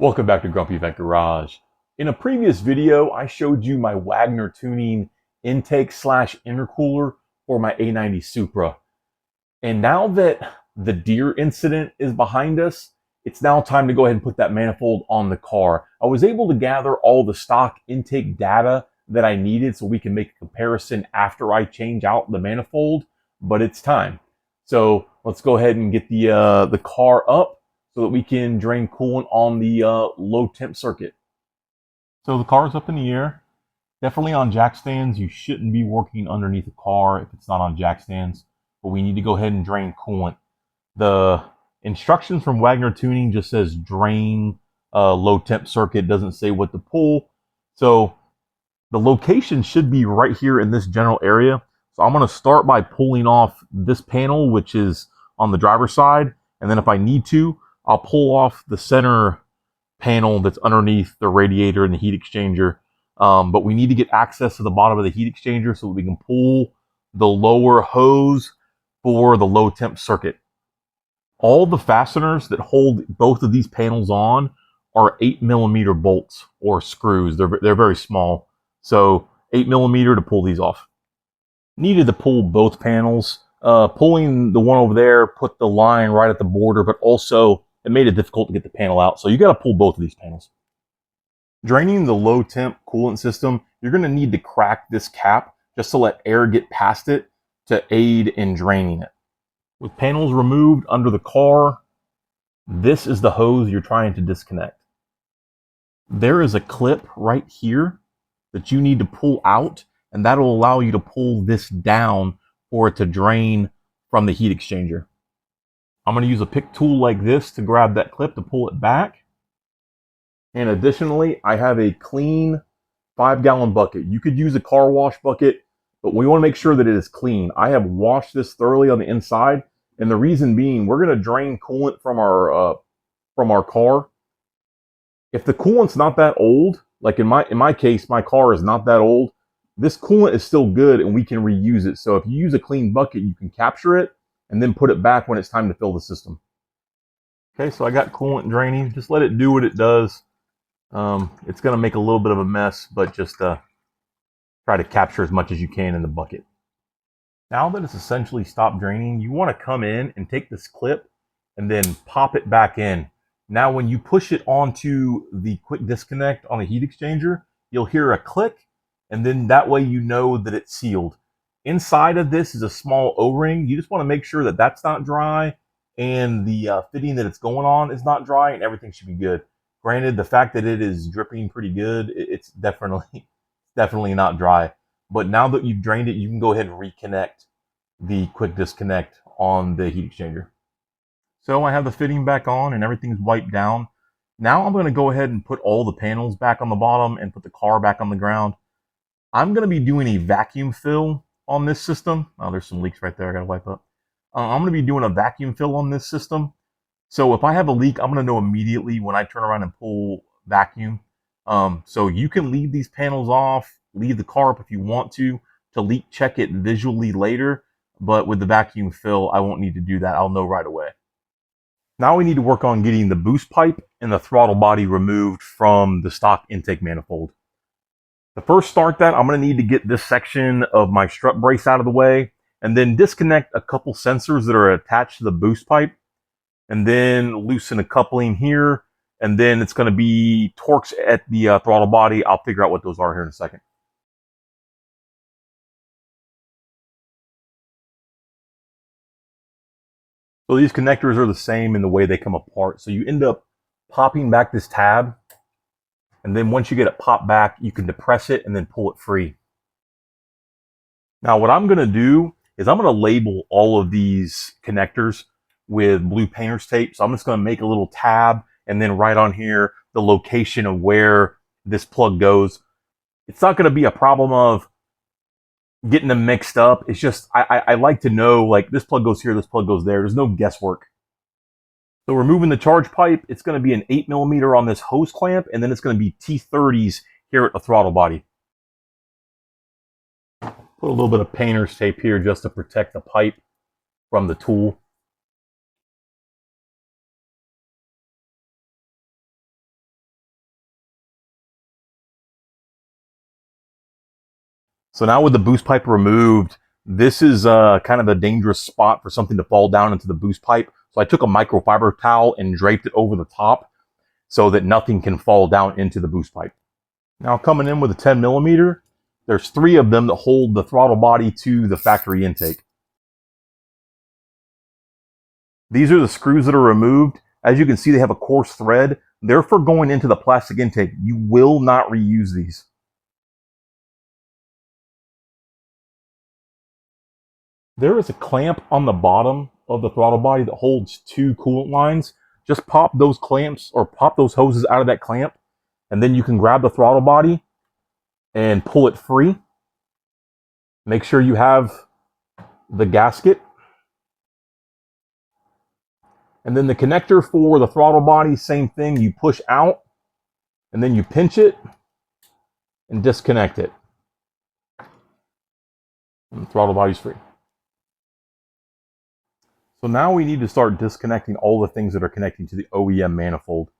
Welcome back to Grumpy Vet Garage. In a previous video, I showed you my Wagner tuning intake slash intercooler for my A90 Supra. And now that the deer incident is behind us, it's now time to go ahead and put that manifold on the car. I was able to gather all the stock intake data that I needed so we can make a comparison after I change out the manifold, but it's time. So let's go ahead and get the car up so that we can drain coolant on the low temp circuit. So the car's up in the air. Definitely on jack stands. You shouldn't be working underneath the car if it's not on jack stands. But we need to go ahead and drain coolant. The instructions from Wagner Tuning just says drain low temp circuit. Doesn't say what to pull. So the location should be right here in this general area. So I'm going to start by pulling off this panel, which is on the driver's side. And then if I need to, I'll pull off the center panel that's underneath the radiator and the heat exchanger. But we need to get access to the bottom of the heat exchanger so that we can pull the lower hose for the low temp circuit. All the fasteners that hold both of these panels on are 8mm bolts or screws. They're very small. So 8mm to pull these off. Needed to pull both panels. Pulling the one over there put the line right at the border, but also it made it difficult to get the panel out. So you got to pull both of these panels. Draining the low temp coolant system, you're going to need to crack this cap just to let air get past it to aid in draining it. With panels removed under the car, this is the hose you're trying to disconnect. There is a clip right here that you need to pull out, and that'll allow you to pull this down for it to drain from the heat exchanger. I'm going to use a pick tool like this to grab that clip to pull it back. And additionally, I have a clean 5-gallon bucket. You could use a car wash bucket, but we want to make sure that it is clean. I have washed this thoroughly on the inside, and the reason being, we're going to drain coolant from our car. If the coolant's not that old, like in my case, my car is not that old, this coolant is still good and we can reuse it. So if you use a clean bucket, you can capture it and then put it back when it's time to fill the system. Okay, so I got coolant draining. Just let it do what it does. It's going to make a little bit of a mess, but just try to capture as much as you can in the bucket. Now that it's essentially stopped draining, you want to come in and take this clip and then pop it back in. Now when you push it onto the quick disconnect on the heat exchanger, you'll hear a click, and then that way you know that it's sealed. Inside of this is a small O-ring. You just want to make sure that that's not dry and the fitting that it's going on is not dry, and everything should be good. Granted, the fact that it is dripping pretty good, it's definitely not dry. But now that you've drained it, you can go ahead and reconnect the quick disconnect on the heat exchanger. So I have the fitting back on and everything's wiped down. Now I'm going to go ahead and put all the panels back on the bottom and put the car back on the ground. I'm going to be doing a vacuum fill on this system. Oh, there's some leaks right there I got to wipe up. I'm going to be doing a vacuum fill on this system. So if I have a leak, I'm going to know immediately when I turn around and pull vacuum. So you can leave these panels off, leave the car up if you want to leak check it visually later. But with the vacuum fill, I won't need to do that. I'll know right away. Now we need to work on getting the boost pipe and the throttle body removed from the stock intake manifold. To first start that, I'm going to need to get this section of my strut brace out of the way and then disconnect a couple sensors that are attached to the boost pipe and then loosen a coupling here, and then it's going to be Torx at the throttle body. I'll figure out what those are here in a second. So these connectors are the same in the way they come apart. So you end up popping back this tab, and then once you get it popped back, you can depress it and then pull it free. Now what I'm going to do is I'm going to label all of these connectors with blue painter's tape. So I'm just going to make a little tab and then write on here the location of where this plug goes. It's not going to be a problem of getting them mixed up. It's just I like to know, like, this plug goes here, this plug goes there. There's no guesswork. So removing the charge pipe, it's going to be an 8mm on this hose clamp, and then it's going to be T30s here at the throttle body. Put a little bit of painter's tape here just to protect the pipe from the tool. So now with the boost pipe removed, this is kind of a dangerous spot for something to fall down into the boost pipe. So I took a microfiber towel and draped it over the top so that nothing can fall down into the boost pipe. Now coming in with a 10 millimeter, there's 3 of them that hold the throttle body to the factory intake. These are the screws that are removed. As you can see, they have a coarse thread. They're for going into the plastic intake. You will not reuse these. There is a clamp on the bottom of the throttle body that holds 2 coolant lines. Just pop those clamps or pop those hoses out of that clamp, and then you can grab the throttle body and pull it free. Make sure you have the gasket. And then the connector for the throttle body, same thing. You push out, and then you pinch it and disconnect it. And the throttle body's free. So now we need to start disconnecting all the things that are connecting to the OEM manifold.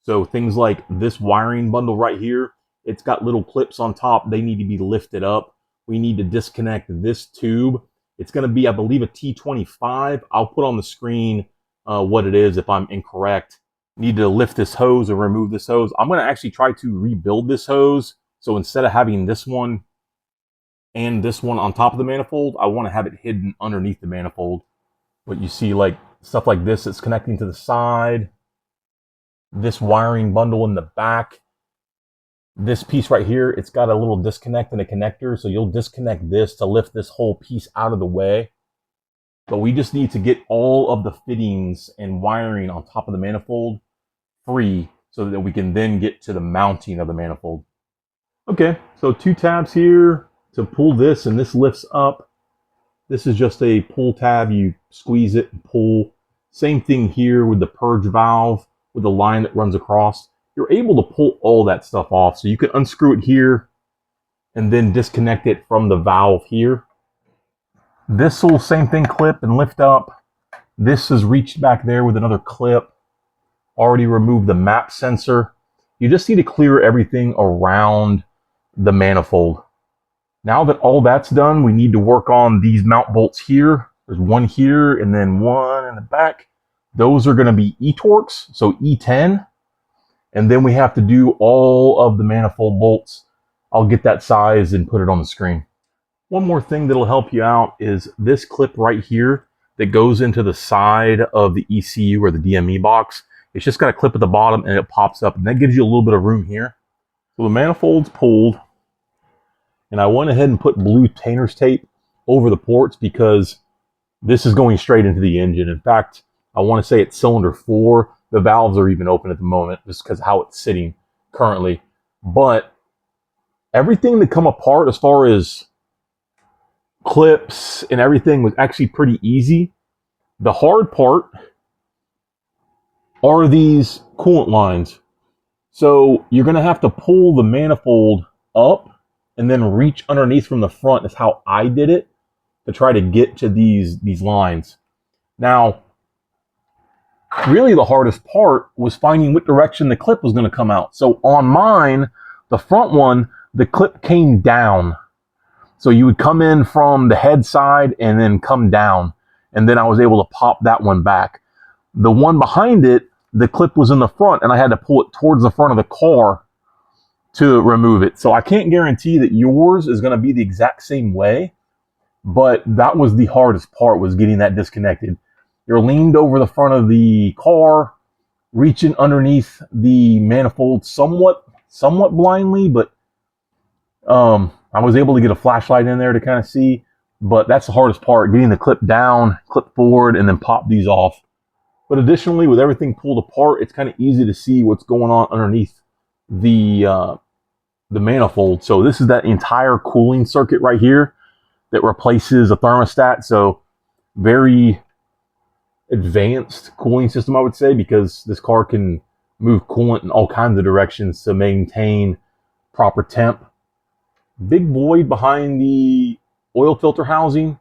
So things like this wiring bundle right here, it's got little clips on top. They need to be lifted up. We need to disconnect this tube. It's going to be, I believe, a T25. I'll put on the screen what it is if I'm incorrect. Need to lift this hose or remove this hose. I'm going to actually try to rebuild this hose. So instead of having this one and this one on top of the manifold, I want to have it hidden underneath the manifold. But you see like stuff like this that's connecting to the side. This wiring bundle in the back. This piece right here, it's got a little disconnect and a connector. So you'll disconnect this to lift this whole piece out of the way. But we just need to get all of the fittings and wiring on top of the manifold free so that we can then get to the mounting of the manifold. Okay, so 2 tabs here to pull this, and this lifts up. This is just a pull tab. You squeeze it and pull. Same thing here with the purge valve with the line that runs across. You're able to pull all that stuff off. So you can unscrew it here and then disconnect it from the valve here. This will, same thing, clip and lift up. This is reached back there with another clip. Already removed the map sensor. You just need to clear everything around the manifold. Now that all that's done, we need to work on these mount bolts here. There's one here and then one in the back. Those are going to be E-Torx, so E10. And then we have to do all of the manifold bolts. I'll get that size and put it on the screen. One more thing that'll help you out is this clip right here that goes into the side of the ECU or the DME box. It's just got a clip at the bottom and it pops up, and that gives you a little bit of room here. So the manifold's pulled, and I went ahead and put blue Tanner's tape over the ports because this is going straight into the engine. In fact, I want to say it's cylinder 4. The valves are even open at the moment just because of how it's sitting currently. But everything that come apart as far as clips and everything was actually pretty easy. The hard part are these coolant lines. So you're going to have to pull the manifold up and then reach underneath from the front. Is how I did it to try to get to these lines. Now, really the hardest part was finding what direction the clip was going to come out. So on mine, the front one, the clip came down. So you would come in from the head side and then come down. And then I was able to pop that one back. The one behind it, the clip was in the front and I had to pull it towards the front of the car to remove it. So I can't guarantee that yours is going to be the exact same way, but that was the hardest part, was getting that disconnected. You're leaned over the front of the car, reaching underneath the manifold somewhat blindly, but I was able to get a flashlight in there to kind of see, but that's the hardest part, getting the clip down, clip forward, and then pop these off. But additionally, with everything pulled apart, it's kind of easy to see what's going on underneath the manifold. So this is that entire cooling circuit right here that replaces a thermostat. So very advanced cooling system, I would say, because this car can move coolant in all kinds of directions to maintain proper temp. Big void behind the oil filter housing.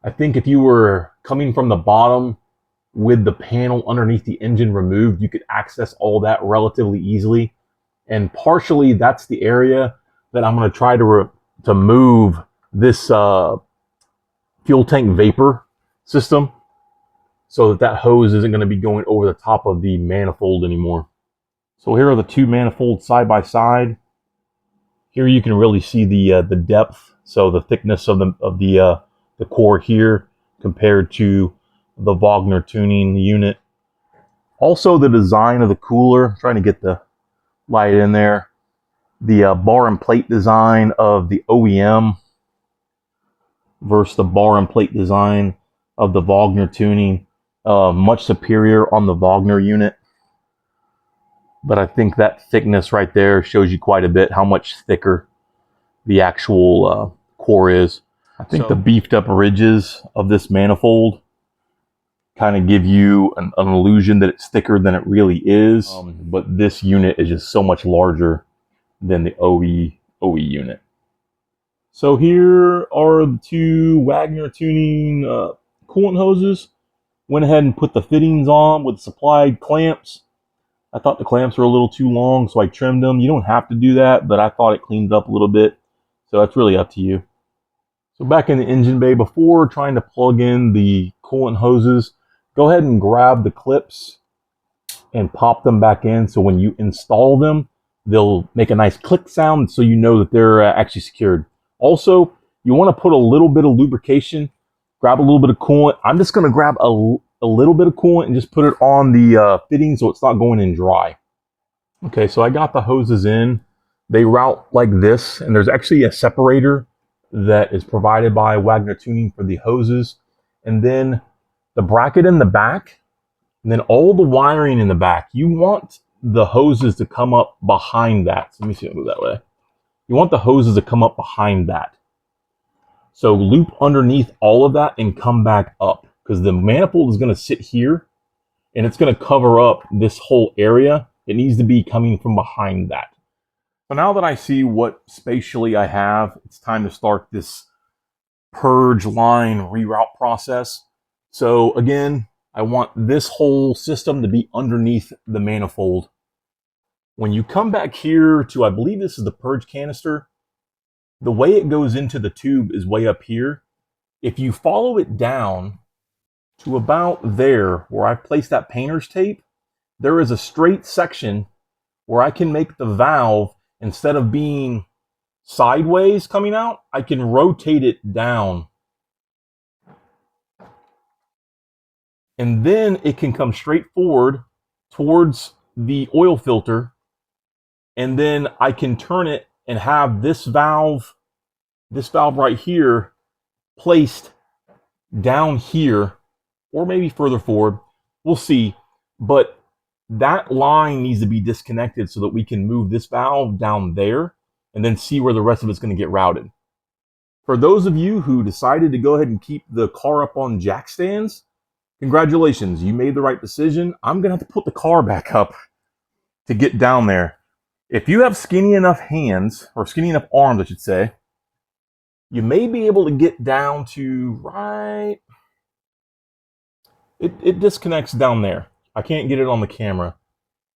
I think if you were coming from the bottom with the panel underneath the engine removed, you could access all that relatively easily. And partially that's the area that I'm going to try to to move this fuel tank vapor system so that that hose isn't going to be going over the top of the manifold anymore. So here are the two manifolds side by side. Here you can really see the depth, so the thickness of the core here compared to the Wagner tuning unit. Also the design of the cooler, I'm trying to get the light in there. The bar and plate design of the OEM versus the bar and plate design of the Wagner tuning. Much superior on the Wagner unit. But I think that thickness right there shows you quite a bit how much thicker the actual core is. I think the beefed up ridges of this manifold kind of give you an illusion that it's thicker than it really is. But this unit is just so much larger than the OE unit. So here are the two Wagner tuning coolant hoses. Went ahead and put the fittings on with supplied clamps. I thought the clamps were a little too long, so I trimmed them. You don't have to do that, but I thought it cleans up a little bit. So that's really up to you. So back in the engine bay, before trying to plug in the coolant hoses, go ahead and grab the clips and pop them back in. So when you install them, they'll make a nice click sound so you know that they're actually secured. Also, you want to put a little bit of lubrication. Grab a little bit of coolant. I'm just going to grab a little bit of coolant and just put it on the fitting so it's not going in dry. Okay, so I got the hoses in. They route like this, and there's actually a separator that is provided by Wagner Tuning for the hoses. And then the bracket in the back, and then all the wiring in the back. You want the hoses to come up behind that. So let me see if I move that way. You want the hoses to come up behind that. So loop underneath all of that and come back up, because the manifold is going to sit here and it's going to cover up this whole area. It needs to be coming from behind that. So now that I see what spatially I have, it's time to start this purge line reroute process. So again, I want this whole system to be underneath the manifold. When you come back here to, I believe this is the purge canister, the way it goes into the tube is way up here. If you follow it down to about there where I placed that painter's tape, there is a straight section where I can make the valve, instead of being sideways coming out, I can rotate it down. And then it can come straight forward towards the oil filter. And then I can turn it and have this valve right here placed down here, or maybe further forward. We'll see. But that line needs to be disconnected so that we can move this valve down there and then see where the rest of it's going to get routed. For those of you who decided to go ahead and keep the car up on jack stands, congratulations, you made the right decision. I'm going to have to put the car back up to get down there. If you have skinny enough hands, or skinny enough arms, I should say, you may be able to get down to right... It disconnects down there. I can't get it on the camera.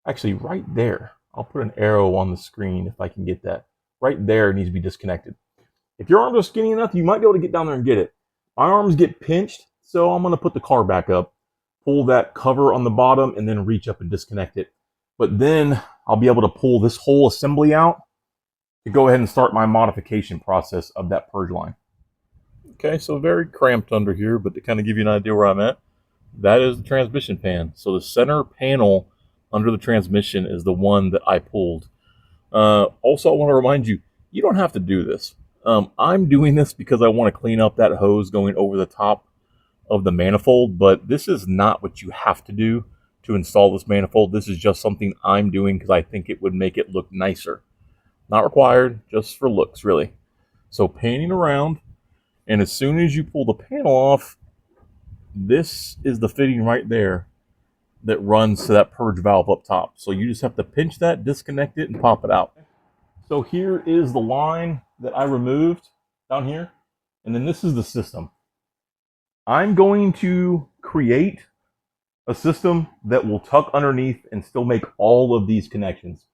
Actually, right there. I'll put an arrow on the screen if I can get that. Right there, it needs to be disconnected. If your arms are skinny enough, you might be able to get down there and get it. My arms get pinched, so I'm going to put the car back up, pull that cover on the bottom, and then reach up and disconnect it. But then I'll be able to pull this whole assembly out to go ahead and start my modification process of that purge line. Okay, so very cramped under here, but to kind of give you an idea where I'm at, that is the transmission pan. So the center panel under the transmission is the one that I pulled. Also, I want to remind you, you don't have to do this. I'm doing this because I want to clean up that hose going over the top of the manifold, but this is not what you have to do to install this manifold. This is just something I'm doing because I think it would make it look nicer. Not required, just for looks, really. So panning around, and as soon as you pull the panel off, this is the fitting right there that runs to that purge valve up top. So you just have to pinch that, disconnect it, and pop it out. So here is the line that I removed down here, and then this is the system. I'm going to create a system that will tuck underneath and still make all of these connections.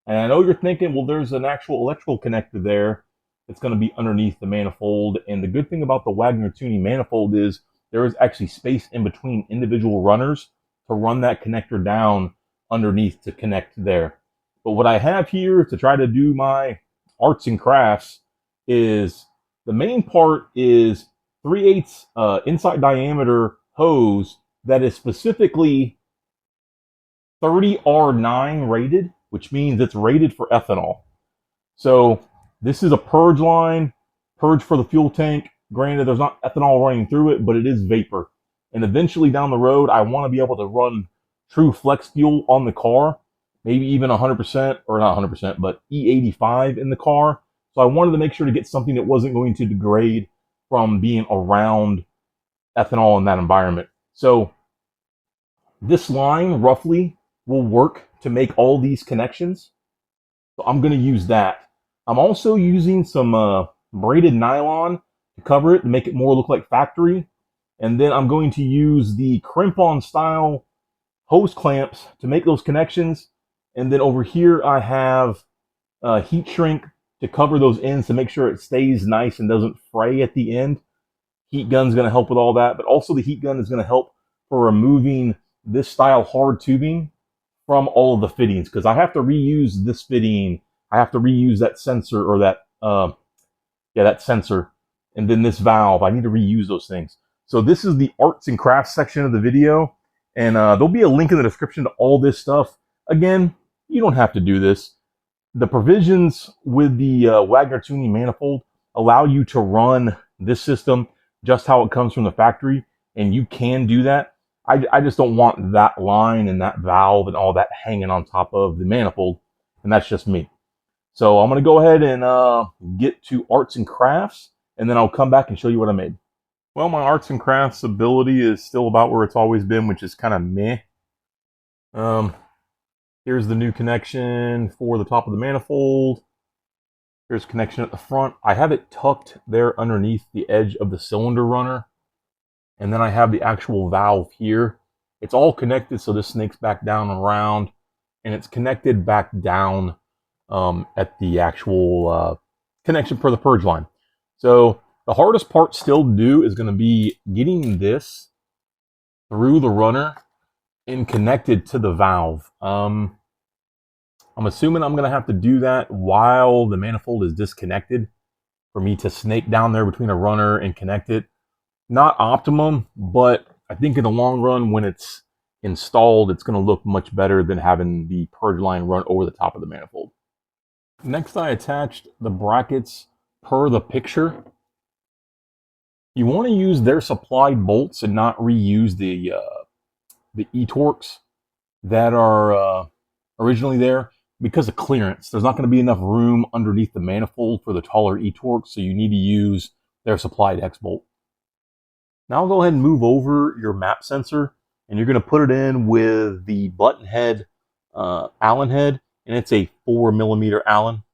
And I know you're thinking, well, there's an actual electrical connector there that's going to be underneath the manifold. And the good thing about the Wagner tuning manifold is there is actually space in between individual runners to run that connector down underneath to connect there. But what I have here to try to do my arts and crafts is the main part is 3/8 inside diameter hose that is specifically 30R9 rated, which means it's rated for ethanol. So this is a purge line, purge for the fuel tank. Granted, there's not ethanol running through it, but it is vapor. And eventually down the road, I want to be able to run true flex fuel on the car, maybe even 100%, or not 100%, but E85 in the car. So I wanted to make sure to get something that wasn't going to degrade from being around ethanol in that environment. So this line roughly will work to make all these connections. So I'm going to use that. I'm also using some braided nylon to cover it to make it more look like factory. And then I'm going to use the crimp-on style hose clamps to make those connections. And then over here I have heat shrink to cover those ends to make sure it stays nice and doesn't fray at the end. Heat gun's going to help with all that, but also the heat gun is going to help for removing this style hard tubing from all of the fittings, because I have to reuse this fitting. I have to reuse that sensor, or that sensor, and then this valve. I need to reuse those things. So this is the arts and crafts section of the video, and there'll be a link in the description to all this stuff. Again, you don't have to do this. The provisions with the Wagner tuning manifold allow you to run this system just how it comes from the factory, and you can do that. I just don't want that line and that valve and all that hanging on top of the manifold, and that's just me. So I'm going to go ahead and get to arts and crafts, and then I'll come back and show you what I made. Well, my arts and crafts ability is still about where it's always been, which is kind of meh. Here's the new connection for the top of the manifold. Here's connection at the front. I have it tucked there underneath the edge of the cylinder runner. And then I have the actual valve here. It's all connected, so this snakes back down and around. And it's connected back down at the actual connection for the purge line. So the hardest part still to do is going to be getting this through the runner and connected to the valve. I'm assuming I'm going to have to do that while the manifold is disconnected for me to snake down there between a runner and connect it. Not optimum, but I think in the long run, when it's installed, it's going to look much better than having the purge line run over the top of the manifold. Next, I attached the brackets per the picture. You want to use their supplied bolts and not reuse the e-torques that are originally there because of clearance. There's not going to be enough room underneath the manifold for the taller e-torques, so you need to use their supplied X bolt. Now I'll go ahead and move over your map sensor, and you're going to put it in with the button head Allen head, and it's a 4mm Allen.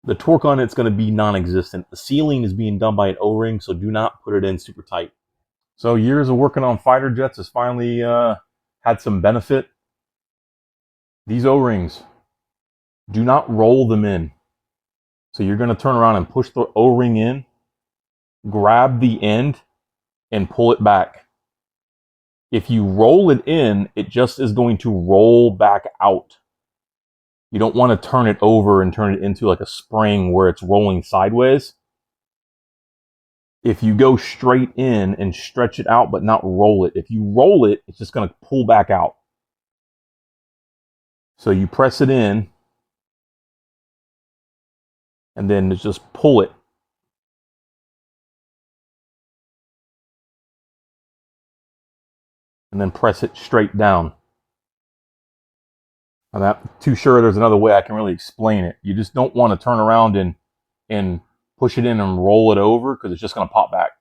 The torque on it's going to be non-existent. The sealing is being done by an O-ring, so do not put it in super tight. So years of working on fighter jets has finally had some benefit. These O-rings, do not roll them in. So you're going to turn around and push the O-ring in, grab the end, and pull it back. If you roll it in, it just is going to roll back out. You don't want to turn it over and turn it into like a spring where it's rolling sideways. If you go straight in and stretch it out but not roll it, if you roll it, it's just going to pull back out. So you press it in and then just pull it. And then press it straight down. I'm not too sure there's another way I can really explain it. You just don't want to turn around and push it in and roll it over, because it's just going to pop back.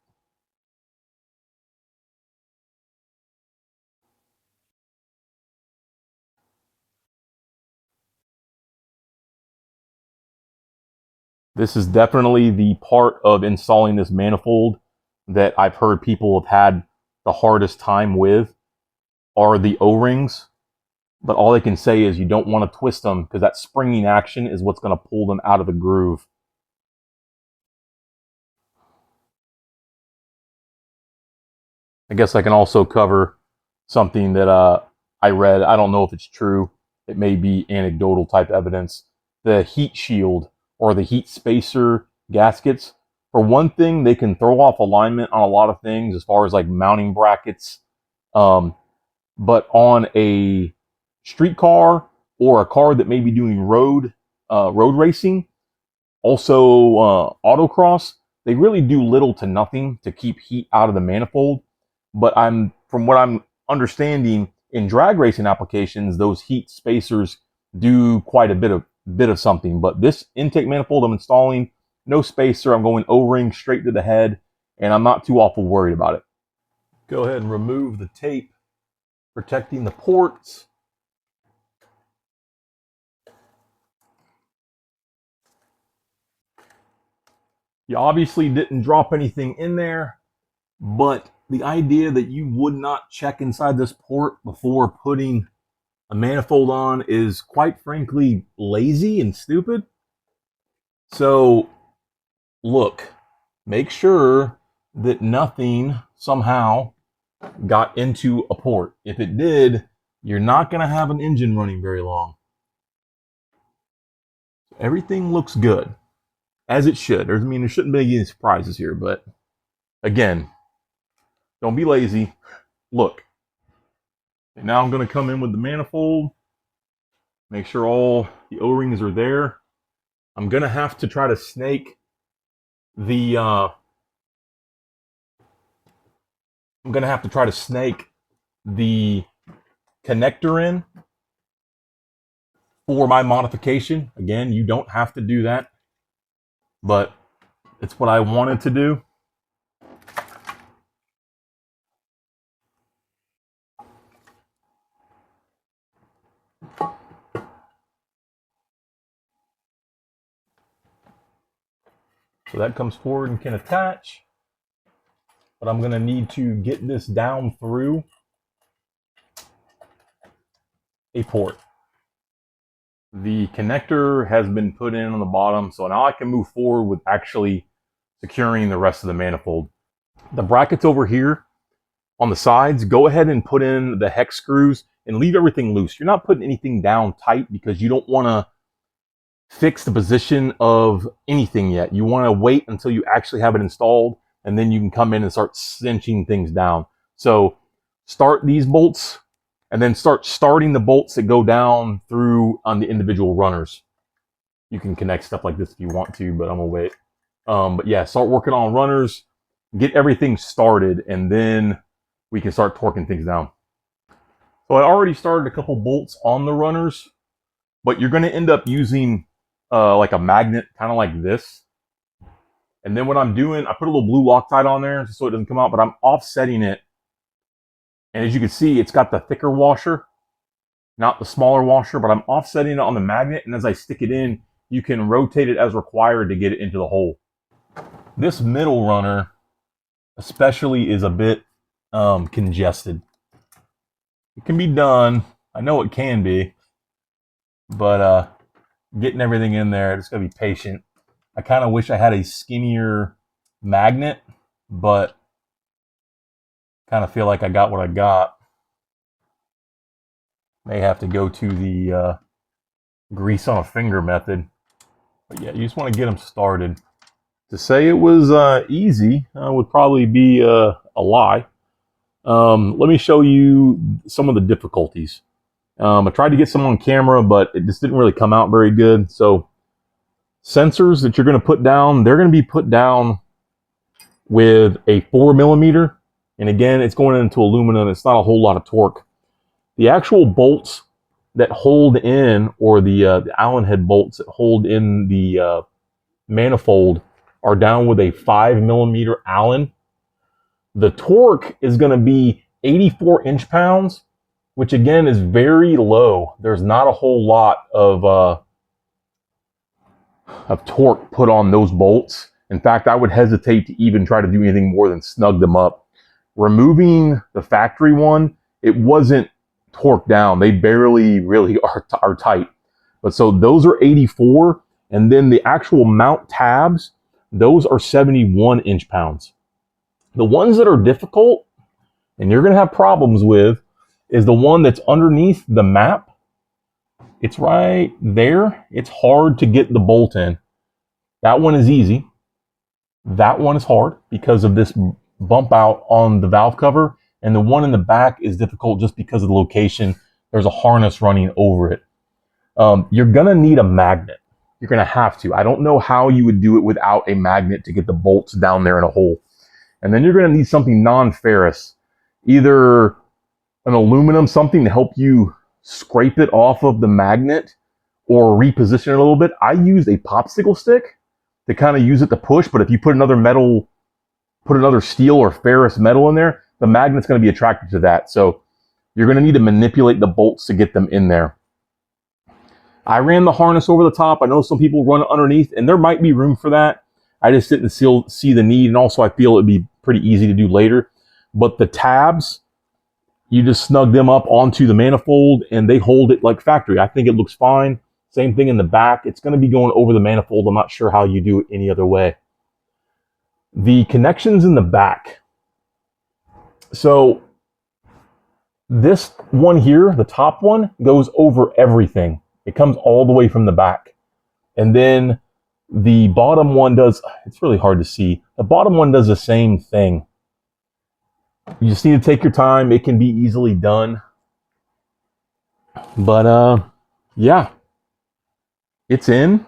This is definitely the part of installing this manifold that I've heard people have had the hardest time with, are the O-rings. But all I can say is you don't want to twist them, because that springing action is what's going to pull them out of the groove. I guess I can also cover something that I read. I don't know if it's true. It may be anecdotal type evidence. The heat shield or the heat spacer gaskets. For one thing, they can throw off alignment on a lot of things as far as like mounting brackets. But on a street car or a car that may be doing road racing, also autocross, they really do little to nothing to keep heat out of the manifold. But from what I'm understanding, in drag racing applications, those heat spacers do quite a bit of something. But this intake manifold I'm installing, no spacer. I'm going O-ring straight to the head, and I'm not too awful worried about it. Go ahead and remove the tape protecting the ports. You obviously didn't drop anything in there, but the idea that you would not check inside this port before putting a manifold on is quite frankly lazy and stupid. So look, make sure that nothing somehow got into a port. If it did, you're not going to have an engine running very long. Everything looks good, as it should. There shouldn't be any surprises here, but again, don't be lazy. Look. And now I'm going to come in with the manifold, make sure all the O-rings are there. I'm going to have to try to snake the connector in for my modification. Again, you don't have to do that, but it's what I wanted to do. So that comes forward and can attach, but I'm going to need to get this down through a port. The connector has been put in on the bottom, so now I can move forward with actually securing the rest of the manifold. The brackets over here on the sides, go ahead and put in the hex screws and leave everything loose. You're not putting anything down tight because you don't want to fix the position of anything yet. You want to wait until you actually have it installed, and then you can come in and start cinching things down. So start these bolts and then start starting the bolts that go down through on the individual runners. You can connect stuff like this if you want to, but I'm gonna wait. But yeah, start working on runners, get everything started, and then we can start torquing things down. So I already started a couple bolts on the runners, but you're gonna end up using like a magnet, kind of like this. And then what I'm doing, I put a little blue Loctite on there so it doesn't come out, but I'm offsetting it. And as you can see, it's got the thicker washer, not the smaller washer, but I'm offsetting it on the magnet. And as I stick it in, you can rotate it as required to get it into the hole. This middle runner especially is a bit congested. It can be done. I know it can be, but getting everything in there, just gotta be patient. I kind of wish I had a skinnier magnet, but kind of feel like I got what I got. May have to go to the grease on a finger method. But yeah, you just want to get them started. To say it was easy would probably be a lie. Let me show you some of the difficulties. I tried to get some on camera, but it just didn't really come out very good. So sensors that you're going to put down, they're going to be put down with a 4mm. And again, it's going into aluminum. It's not a whole lot of torque. The actual bolts that hold in, or the Allen head bolts that hold in the manifold, are down with a 5mm Allen. The torque is going to be 84 inch-pounds, which again is very low. There's not a whole lot of torque put on those bolts. In fact, I would hesitate to even try to do anything more than snug them up. Removing the factory one, it wasn't torqued down. They barely really are tight. But so those are 84, and then the actual mount tabs, those are 71 inch-pounds. The ones that are difficult and you're going to have problems with is the one that's underneath the map. It's right there. It's hard to get the bolt in. That one is easy. That one is hard because of this bump out on the valve cover, and the one in the back is difficult just because of the location. There's a harness running over it. You're going to need a magnet. You're going to have to. I don't know how you would do it without a magnet to get the bolts down there in a hole. And then you're going to need something non-ferrous, either an aluminum, something to help you scrape it off of the magnet or reposition it a little bit. I used a popsicle stick to kind of use it to push, but if you put another steel or ferrous metal in there, the magnet's going to be attracted to that. So you're going to need to manipulate the bolts to get them in there. I ran the harness over the top. I know some people run it underneath, and there might be room for that. I just didn't see the need, and also I feel it'd be pretty easy to do later. But the tabs, you just snug them up onto the manifold, and they hold it like factory. I think it looks fine. Same thing in the back. It's going to be going over the manifold. I'm not sure how you do it any other way. The connections in the back. So this one here, the top one, goes over everything. It comes all the way from the back. And then the bottom one does, it's really hard to see. The bottom one does the same thing. You just need to take your time. It can be easily done. But yeah, it's in.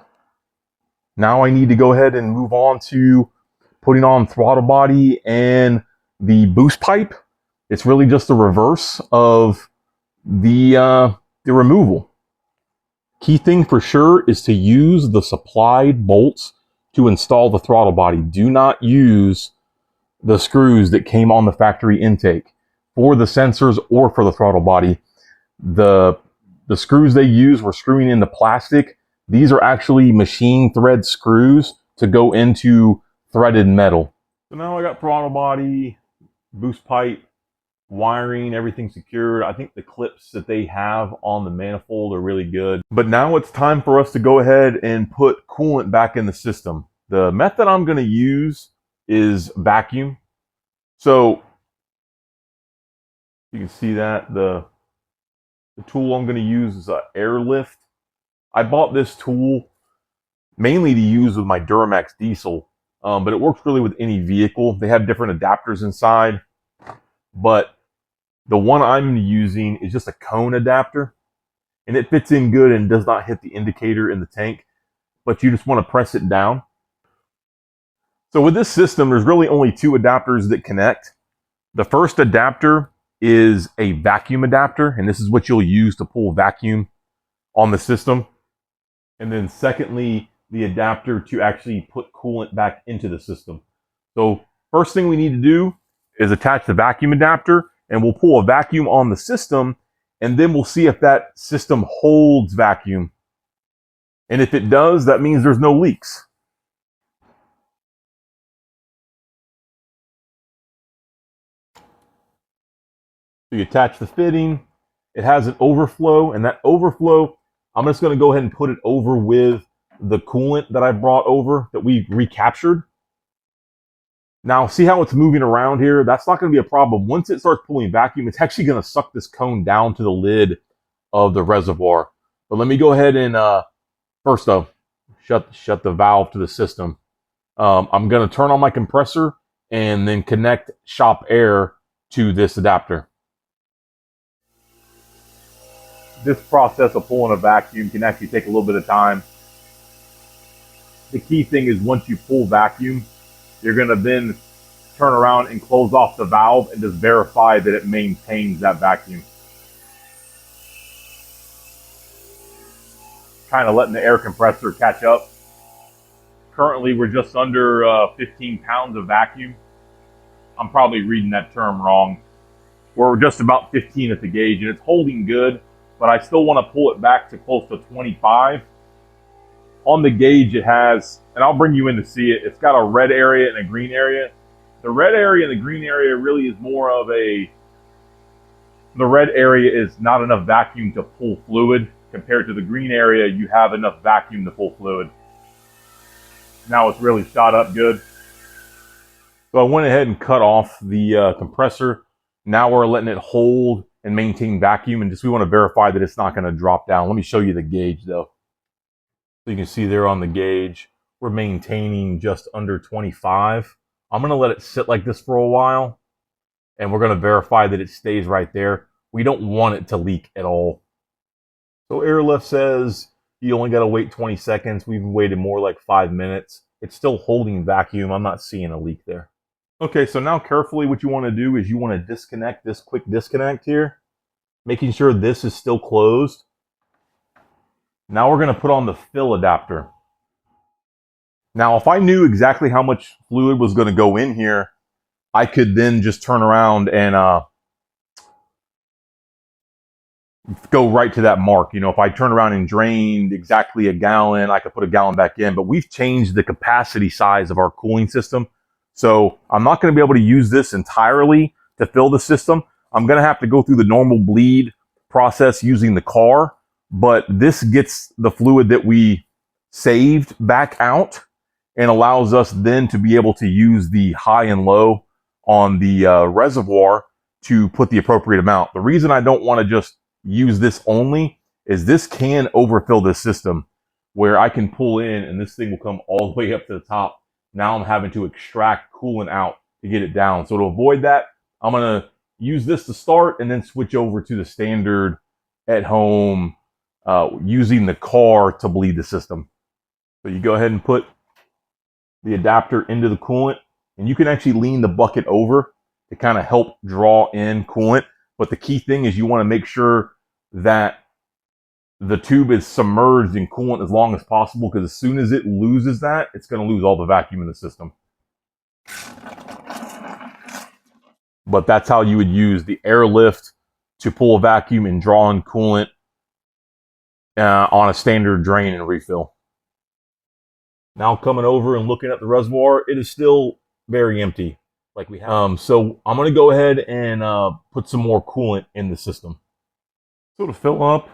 Now I need to go ahead and move on to putting on throttle body and the boost pipe. It's really just the reverse of the removal. Key thing for sure is to use the supplied bolts to install the throttle body. Do not use the screws that came on the factory intake for the sensors or for the throttle body. The screws they use were screwing in the plastic. These are actually machine thread screws to go into threaded metal. So now I got throttle body, boost pipe, wiring, everything secured. I think the clips that they have on the manifold are really good. But now it's time for us to go ahead and put coolant back in the system. The method I'm going to use is vacuum. So you can see that the tool I'm going to use is an airlift. I bought this tool mainly to use with my Duramax diesel, but it works really with any vehicle. They have different adapters inside, but the one I'm using is just a cone adapter, and it fits in good and does not hit the indicator in the tank, but you just want to press it down. So with this system, there's really only two adapters that connect. The first adapter is a vacuum adapter, and this is what you'll use to pull vacuum on the system. And then secondly, the adapter to actually put coolant back into the system. So first thing we need to do is attach the vacuum adapter, and we'll pull a vacuum on the system, and then we'll see if that system holds vacuum. And if it does, that means there's no leaks. So you attach the fitting, it has an overflow, and that overflow, I'm just going to go ahead and put it over with the coolant that I brought over that we recaptured. Now, see how it's moving around here? That's not going to be a problem. Once it starts pulling vacuum, it's actually going to suck this cone down to the lid of the reservoir. But let me go ahead and first though, shut the valve to the system. I'm going to turn on my compressor and then connect shop air to this adapter. This process of pulling a vacuum can actually take a little bit of time. The key thing is once you pull vacuum, you're going to then turn around and close off the valve and just verify that it maintains that vacuum. Kind of letting the air compressor catch up. Currently, we're just under 15 pounds of vacuum. I'm probably reading that term wrong. We're just about 15 at the gauge, and it's holding good, but I still want to pull it back to close to 25. On the gauge, it has, and I'll bring you in to see it, it's got a red area and a green area. The red area and the green area really is more of the red area is not enough vacuum to pull fluid. Compared to the green area, you have enough vacuum to pull fluid. Now it's really shot up good. So I went ahead and cut off the compressor. Now we're letting it hold and maintain vacuum, and just we want to verify that it's not going to drop down. Let me show you the gauge though. So you can see there on the gauge, we're maintaining just under 25. I'm going to let it sit like this for a while, and we're going to verify that it stays right there. We don't want it to leak at all. So airlift says you only got to wait 20 seconds. We've waited more like 5 minutes. It's still holding vacuum. I'm not seeing a leak there. Okay, so now carefully what you want to do is you want to disconnect this quick disconnect here, making sure this is still closed. Now we're going to put on the fill adapter. Now, if I knew exactly how much fluid was going to go in here, I could then just turn around and go right to that mark. You know, if I turn around and drained exactly a gallon, I could put a gallon back in. But we've changed the capacity size of our cooling system. So I'm not going to be able to use this entirely to fill the system. I'm going to have to go through the normal bleed process using the car. But this gets the fluid that we saved back out and allows us then to be able to use the high and low on the reservoir to put the appropriate amount. The reason I don't want to just use this only is this can overfill this system where I can pull in and this thing will come all the way up to the top. Now I'm having to extract coolant out to get it down. So to avoid that, I'm going to use this to start and then switch over to the standard at home using the car to bleed the system. So you go ahead and put the adapter into the coolant, and you can actually lean the bucket over to kind of help draw in coolant. But the key thing is you want to make sure that the tube is submerged in coolant as long as possible, because as soon as it loses that, it's going to lose all the vacuum in the system. But that's how you would use the airlift to pull a vacuum and draw in coolant on a standard drain and refill. Now coming over and looking at the reservoir, it is still very empty. Like we have. So I'm going to go ahead and put some more coolant in the system. So to fill up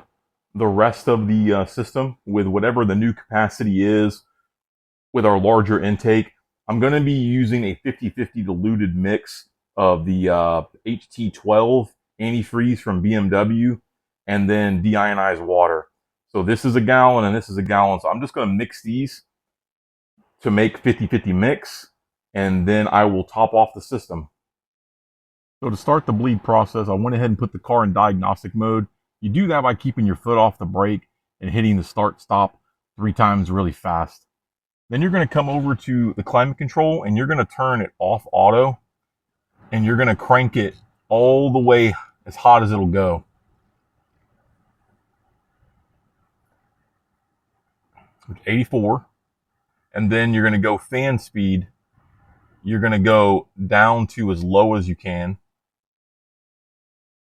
the rest of the system with whatever the new capacity is with our larger intake, I'm going to be using a 50-50 diluted mix of the HT12 antifreeze from BMW and then deionized water. So this is a gallon and this is a gallon. So I'm just going to mix these to make 50-50 mix, and then I will top off the system. So to start the bleed process, I went ahead and put the car in diagnostic mode. You do that by keeping your foot off the brake and hitting the start stop 3 times really fast. Then you're going to come over to the climate control and you're going to turn it off auto, and you're going to crank it all the way as hot as it'll go. It's 84. And then you're going to go fan speed. You're going to go down to as low as you can.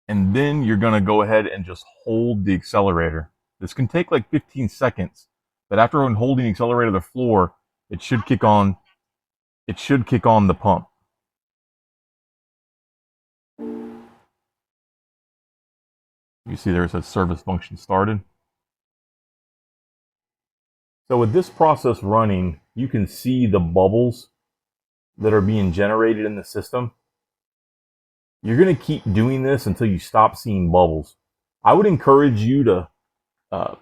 And then you're going to go ahead and just hold the accelerator. This can take like 15 seconds. But after holding the accelerator to the floor, it should kick on. It should kick on the pump. You see there it says service function started. So with this process running, you can see the bubbles that are being generated in the system. You're going to keep doing this until you stop seeing bubbles. I would encourage you to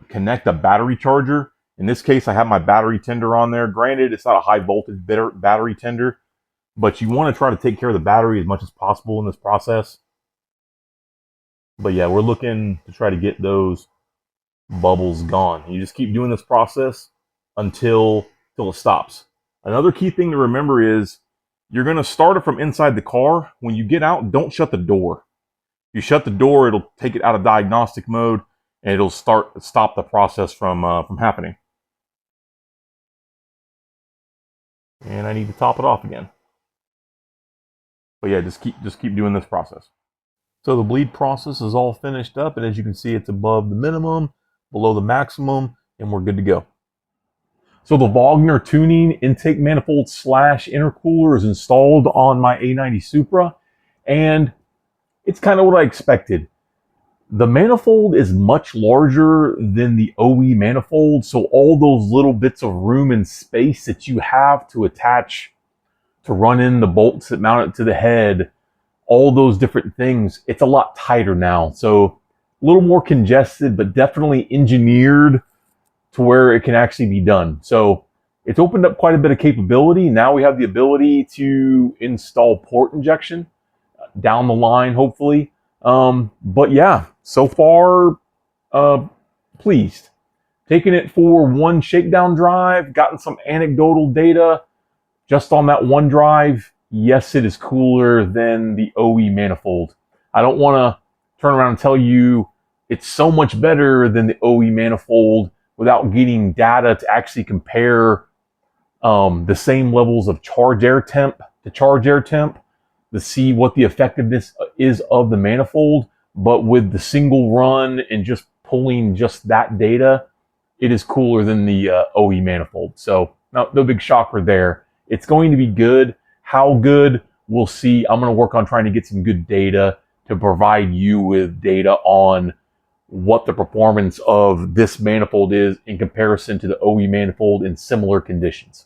connect a battery charger. In this case, I have my battery tender on there. Granted, it's not a high voltage battery tender, but you want to try to take care of the battery as much as possible in this process. But yeah, we're looking to try to get those bubbles gone. You just keep doing this process until it stops. Another key thing to remember is you're going to start it from inside the car. When you get out, don't shut the door. If you shut the door, it'll take it out of diagnostic mode and it'll stop the process from happening. And I need to top it off again. But yeah, just keep doing this process. So the bleed process is all finished up, and as you can see, it's above the minimum, below the maximum, and we're good to go. So the Wagner tuning intake manifold / intercooler is installed on my A90 Supra, and it's kind of what I expected. The manifold is much larger than the OE manifold, so all those little bits of room and space that you have to attach, to run in the bolts that mount it to the head, all those different things, it's a lot tighter now. So a little more congested, but definitely engineered to where it can actually be done. So it's opened up quite a bit of capability. Now we have the ability to install port injection down the line, hopefully. But yeah, so far, pleased. Taking it for one shakedown drive, gotten some anecdotal data just on that one drive. Yes, it is cooler than the OE manifold. I don't want to turn around and tell you it's so much better than the OE manifold without getting data to actually compare the same levels of charge air temp to charge air temp to see what the effectiveness is of the manifold. But with the single run and just pulling just that data, it is cooler than the OE manifold. So no big shocker there. It's going to be good. How good, we'll see. I'm going to work on trying to get some good data to provide you with data on what the performance of this manifold is in comparison to the OE manifold in similar conditions.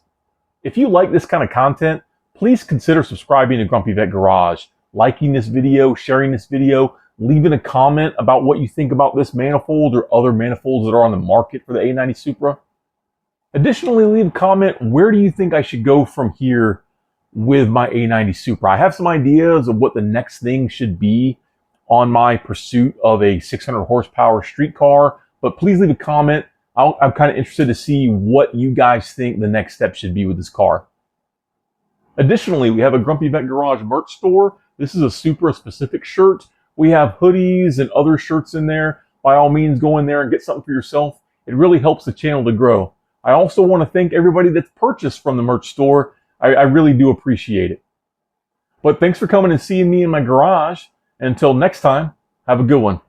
If you like this kind of content, please consider subscribing to Grumpy Vet Garage, liking this video, sharing this video, leaving a comment about what you think about this manifold or other manifolds that are on the market for the A90 Supra. Additionally, leave a comment, where do you think I should go from here with my A90 Supra? I have some ideas of what the next thing should be on my pursuit of a 600 horsepower street car, but please leave a comment. I'm kind of interested to see what you guys think the next step should be with this car. Additionally, we have a Grumpy Vet Garage merch store. This is a Supra specific shirt. We have hoodies and other shirts in there. By all means, go in there and get something for yourself. It really helps the channel to grow. I also want to thank everybody that's purchased from the merch store. I really do appreciate it. But thanks for coming and seeing me in my garage. And until next time, have a good one.